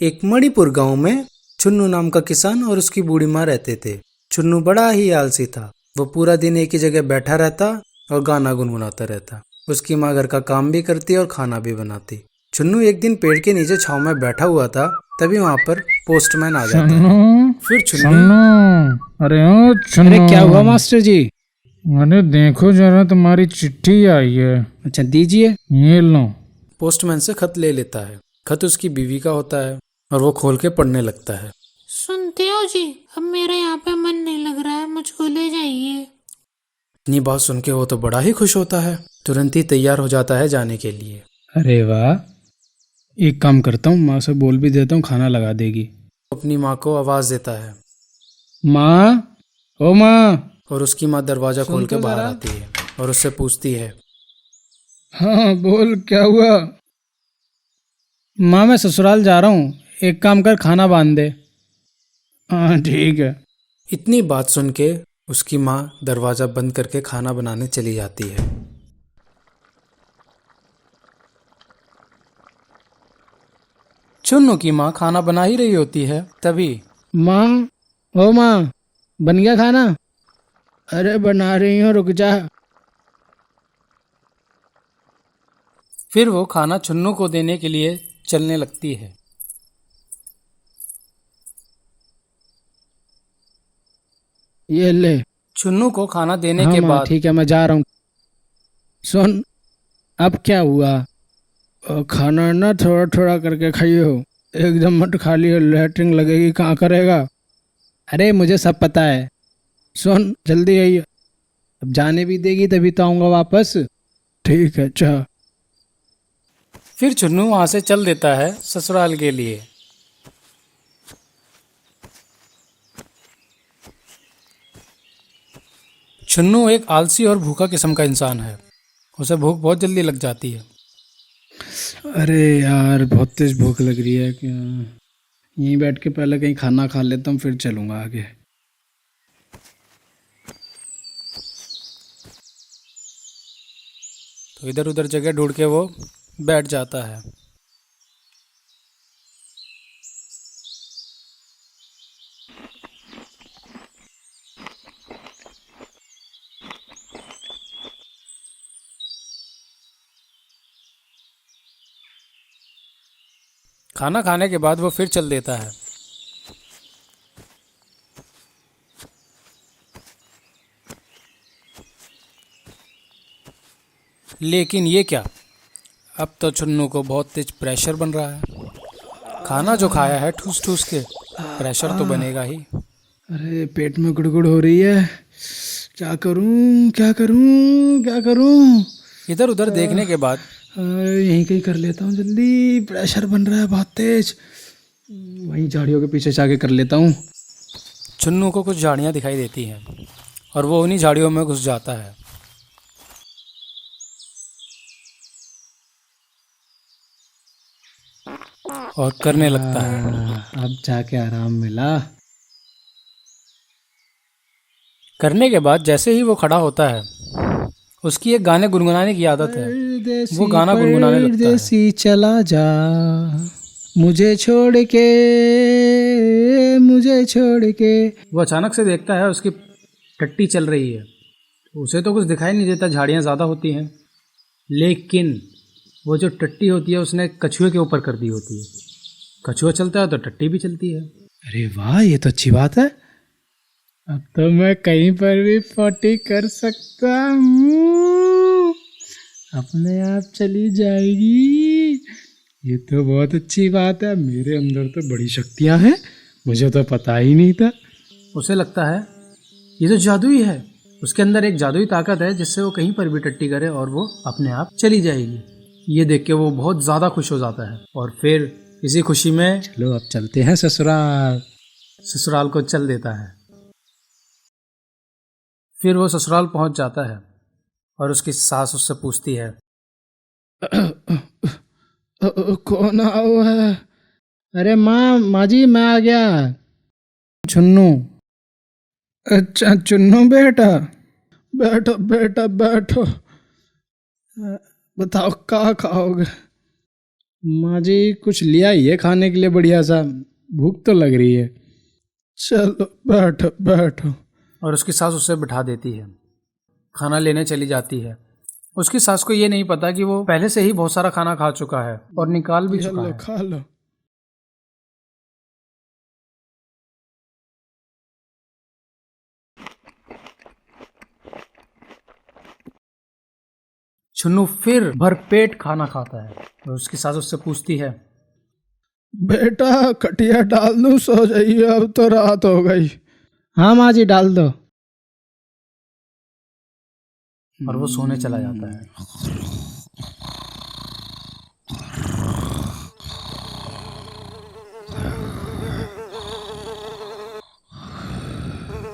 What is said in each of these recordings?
एक मणिपुर गांव में चुन्नू नाम का किसान और उसकी बूढ़ी माँ रहते थे। चुन्नू बड़ा ही आलसी था। वो पूरा दिन एक ही जगह बैठा रहता और गाना गुनगुनाता रहता। उसकी माँ घर का काम भी करती और खाना भी बनाती। चुन्नू एक दिन पेड़ के नीचे छांव में बैठा हुआ था, तभी वहां पर पोस्टमैन आ जाता है। सुनो फिर चुन्नू सुनो अरे ओ सुनो। अरे क्या हुआ मास्टर जी? अरे देखो जरा, तुम्हारी चिट्ठी आई है। अच्छा दीजिए। ये लो। पोस्टमैन से खत ले लेता है। खत उसकी बीवी का होता है और वो खोल के पढ़ने लगता है। सुनते हो जी, अब मेरा यहाँ पे मन नहीं लग रहा है, मुझको ले जाइए। इतनी बात सुन के वो तो बड़ा ही खुश होता है। तुरंत ही तैयार हो जाता है जाने के लिए। अरे वाह, एक काम करता हूँ, माँ से बोल भी देता हूँ, खाना लगा देगी। अपनी माँ को आवाज देता है माँ, ओ माँ। और उसकी माँ दरवाजा खोल के तो बाहर जरा। आती है और उससे पूछती है, हाँ बोल, क्या हुआ? माँ मैं ससुराल जा रहा हूँ, एक काम कर, खाना बांध दे। हाँ ठीक है। इतनी बात सुन के उसकी माँ दरवाजा बंद करके खाना बनाने चली जाती है। चुन्नू की माँ खाना बना ही रही होती है, तभी माँ, ओ माँ, बन गया खाना? अरे बना रही हूँ, रुक जा। फिर वो खाना चुन्नू को देने के लिए चलने लगती है। ये ले। चुन्नू को खाना देने हाँ के माँ बाद ठीक है, मैं जा रहा हूँ। सुन, अब क्या हुआ? खाना ना थोड़ा थोड़ा करके खाइयो, एकदम मत खा लियो, लैट्रिन लगेगी, कहाँ करेगा? अरे मुझे सब पता है। सुन जल्दी आइए, अब जाने भी देगी तभी तो आऊँगा वापस। ठीक है, अच्छा। फिर चुन्नू वहां से चल देता है ससुराल के लिए। चुन्नू एक आलसी और भूखा किस्म का इंसान है। उसे भूख बहुत जल्दी लग जाती है। अरे यार, बहुत तेज भूख लग रही है। क्या यहीं बैठ के पहले कहीं खाना खा लेता हूँ, फिर चलूँगा आगे। तो इधर उधर जगह ढूंढ के वो बैठ जाता है। खाना खाने के बाद वो फिर चल देता है। लेकिन ये क्या, अब तो चुन्नू को बहुत तेज प्रेशर बन रहा है। खाना जो खाया है ठूस ठूस के, प्रेशर तो बनेगा ही। अरे पेट में गुड़गुड़ हो रही है, क्या करूं क्या करूं क्या करूं? इधर उधर देखने के बाद यहीं कहीं कर लेता हूँ जल्दी, प्रेशर बन रहा है बहुत तेज। वहीं झाड़ियों के पीछे जाके कर लेता हूँ। चुन्नू को कुछ झाड़ियाँ दिखाई देती हैं और वो उन्हीं झाड़ियों में घुस जाता है। और करने लगता है। अब जाके आराम मिला। करने के बाद जैसे ही वो खड़ा होता है, उसकी एक गाने गुनगुनाने की आदत है। वो गाना गुनगुनाने लगता है। परदेसी चला जा, मुझे छोड़ के, मुझे छोड़ के। वो अचानक से देखता है उसकी टट्टी चल रही है। उसे तो कुछ दिखाई नहीं देता, झाड़ियाँ ज़्यादा होती हैं। लेकिन वो जो टट्टी होती है उसने कछुए के ऊपर कर दी होती है। कछुआ चलता है तो टट्टी भी चलती है। अरे वाह, ये तो अच्छी बात है। अब तो मैं कहीं पर भी पॉटी कर सकता हूँ, अपने आप चली जाएगी। ये तो बहुत अच्छी बात है। मेरे अंदर तो बड़ी शक्तियाँ हैं, मुझे तो पता ही नहीं था। उसे लगता है ये तो जादुई है। उसके अंदर एक जादुई ताकत है जिससे वो कहीं पर भी टट्टी करे और वो अपने आप चली जाएगी। ये देख के वो बहुत ज़्यादा खुश हो जाता है और फिर इसी खुशी में चलो अब चलते हैं ससुराल। ससुराल को चल देता है। फिर वो ससुराल पहुंच जाता है और उसकी सास उससे पूछती है, कौन आओ है? अरे माँ जी, मैं आ गया। चुन्नू। अच्छा चुन्नू बेटा, बैठो बेटा बैठो। बताओ क्या खाओगे? माँ जी कुछ लिया ही है खाने के लिए बढ़िया सा, भूख तो लग रही है। चलो बैठो बैठो। और उसकी सास उसे बिठा देती है, खाना लेने चली जाती है। उसकी सास को ये नहीं पता कि वो पहले से ही बहुत सारा खाना खा चुका है और निकाल भी चुका लो है। खा लो। चुन्नू फिर भरपेट खाना खाता है और उसकी सास उससे पूछती है, बेटा खटिया डाल दूं, सो जाइए, अब तो रात हो गई। हाँ माँ जी डाल दो। और वो सोने चला जाता है।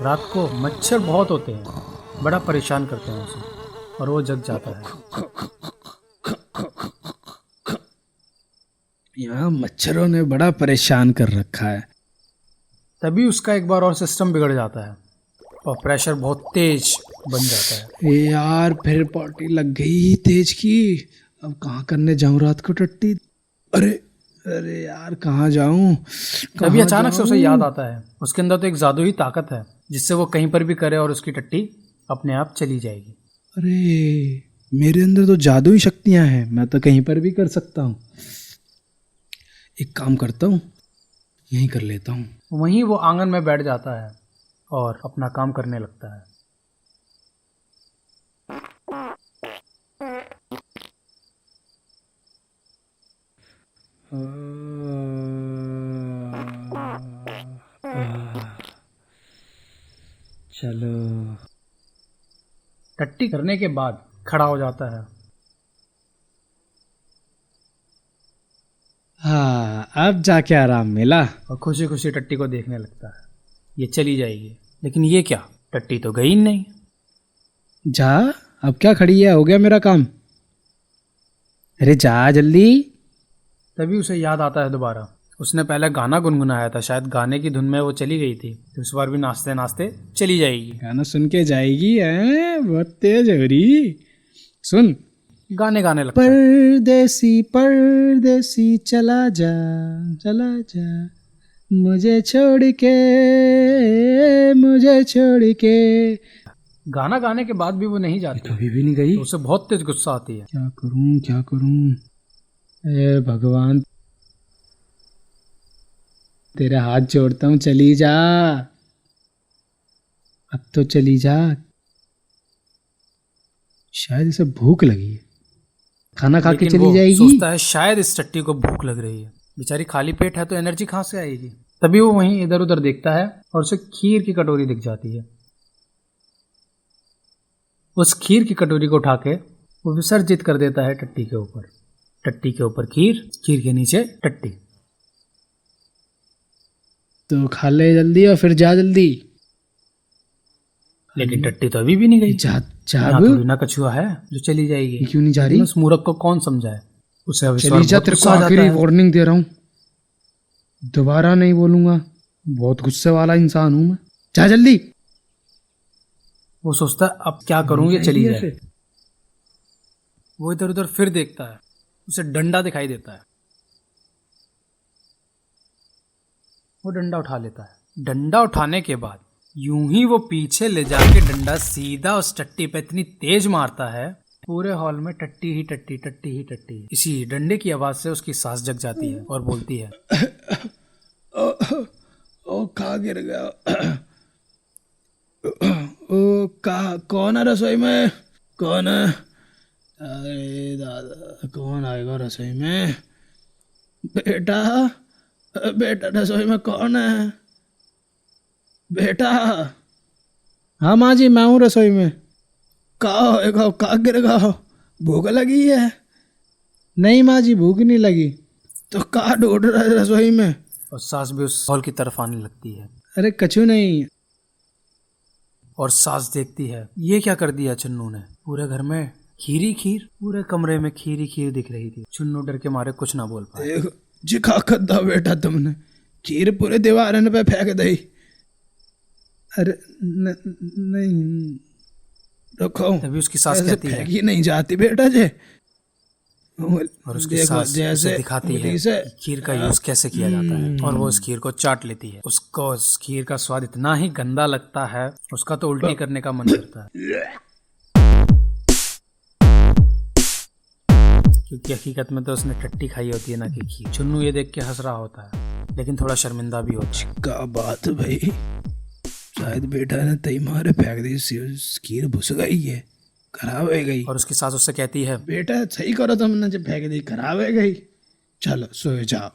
रात को मच्छर बहुत होते हैं, बड़ा परेशान करते हैं उसे, और वो जग जाता है। यहाँ मच्छरों ने बड़ा परेशान कर रखा है। तभी उसका एक बार और सिस्टम बिगड़ जाता है और प्रेशर बहुत तेज बन जाता है। यार फिर पार्टी लग गई तेज की। अब कहाँ करने जाऊं रात को टट्टी। अरे अरे यार कहाँ जाऊं। तभी अचानक से उसे याद आता है उसके अंदर तो एक जादुई ताकत है जिससे वो कहीं पर भी करे और उसकी टट्टी अपने आप चली जाएगी। अरे मेरे अंदर तो जादुई शक्तियां हैं, मैं तो कहीं पर भी कर सकता हूँ। एक काम करता हूँ, यहीं कर लेता हूँ। वहीं वो आंगन में बैठ जाता है और अपना काम करने लगता है। चलो। टट्टी करने के बाद खड़ा हो जाता है। हाँ अब जाके आराम मिला। और खुशी खुशी टट्टी को देखने लगता है, ये चली जाएगी, लेकिन ये क्या, टट्टी तो गई नहीं। जा, अब क्या खड़ी है, हो गया मेरा काम। अरे जा जल्दी। तभी उसे याद आता है दोबारा, उसने पहले गाना गुनगुनाया था, शायद गाने की धुन में वो चली गई थी, तो इस बार भी नाचते नाचते चली जाएगी। गाना सुन के जाएगी है, बहुत तेज हो रही। सुन, गाने गाने लगता है। परदेसी परदेसी चला जा, चला जा, मुझे छोड़ के। गाना गाने के बाद भी वो नहीं जाती, कभी भी नहीं गई। तो उसे बहुत तेज गुस्सा आती है। क्या करूं क्या करूं। ए भगवान, तेरे हाथ जोड़ता हूं, चली जा, अब तो चली जा। शायद इसे भूख लगी है, खाना खा के लेकिन चली वो जाएगी। सोचता है शायद इस टट्टी को भूख लग रही है, बेचारी खाली पेट है तो एनर्जी कहाँ से आएगी। तभी वो वहीं इधर उधर देखता है और उसे खीर की कटोरी दिख जाती है। उस खीर की कटोरी को उठा के वो विसर्जित कर देता है टट्टी के ऊपर। टट्टी के ऊपर खीर, खीर के नीचे टट्टी। तो खा ले जल्दी और फिर जा जल्दी। लेकिन टट्टी तो अभी भी नहीं गई। जा जा, यहाँ थोड़ी ना कछुआ है जो चली जाएगी। क्यों नहीं जा रही? उस मूर्ख को कौन समझाए, उसे अब इस बार चली जा, बहुत तेरे को गुस्सा आ जाता आखिरी है। वार्निंग दे रहा हूँ, दोबारा नहीं बोलूंगा, बहुत गुस्से वाला इंसान हूं मैं। जा जल्दी। वो सोचता है अब क्या करूं, ये चली जाए। वो इधर उधर फिर देखता है, उसे डंडा दिखाई देता है। वो डंडा उठा लेता है। डंडा उठाने के बाद यूं ही वो पीछे ले जाके डंडा सीधा उस टट्टी पे इतनी तेज मारता है, पूरे हॉल में टट्टी ही टट्टी, टट्टी ही टट्टी। इसी डंडे की आवाज से उसकी सांस जग जाती है और बोलती है, ओ कहाँ गिर गया। ओ कौन है रसोई में, कौन है। अरे दादा, कौन आएगा रसोई में। बेटा बेटा रसोई में कौन है बेटा। हाँ माँ जी मैं हूँ रसोई में। कहाँ होएगा, कहाँ गिरेगा, भूख लगी है। नहीं माँ जी भूख नहीं लगी। तो कहाँ ढूंढ रहा है रसोई में। और सास भी उस हॉल की तरफ आने लगती है। अरे कछु नहीं। और सास देखती है, ये क्या कर दिया चुन्नू ने, पूरे घर में खीरी खीर, पूरे कमरे में खीरी खीर दिख रही थी। चुन्नू डर के मारे कुछ ना बोल पाया। जिखा खद्दा बेटा तुमने, खीर पूरे दीवारन पे फेंक दी। अरे नहीं रुको, तभी उसकी सास कहती है, फेंकी नहीं जाती बेटा जे, और उसकी देखो, सास उसे जैसे दिखाती है उंगली से कि खीर का यूज कैसे किया जाता है और वो उस खीर को चाट लेती है। उसको उस खीर का स्वाद इतना ही गंदा लगता है, उसका तो उल्टी करने का मन करता है, क्योंकि हकीकत में तो उसने टट्टी खाई होती है ना कि खीर। चुन्नू ये देख के हंस रहा होता है, लेकिन थोड़ा शर्मिंदा भी होता है। क्या बात है भाई, शायद बेटा ने तई मारे फेंक दी, खीर भुस गई है, खराब हो गई। और उसकी सास उससे कहती है, बेटा सही करो तुमने, जब फेंक दी खराब हो गई, चलो सो जाओ।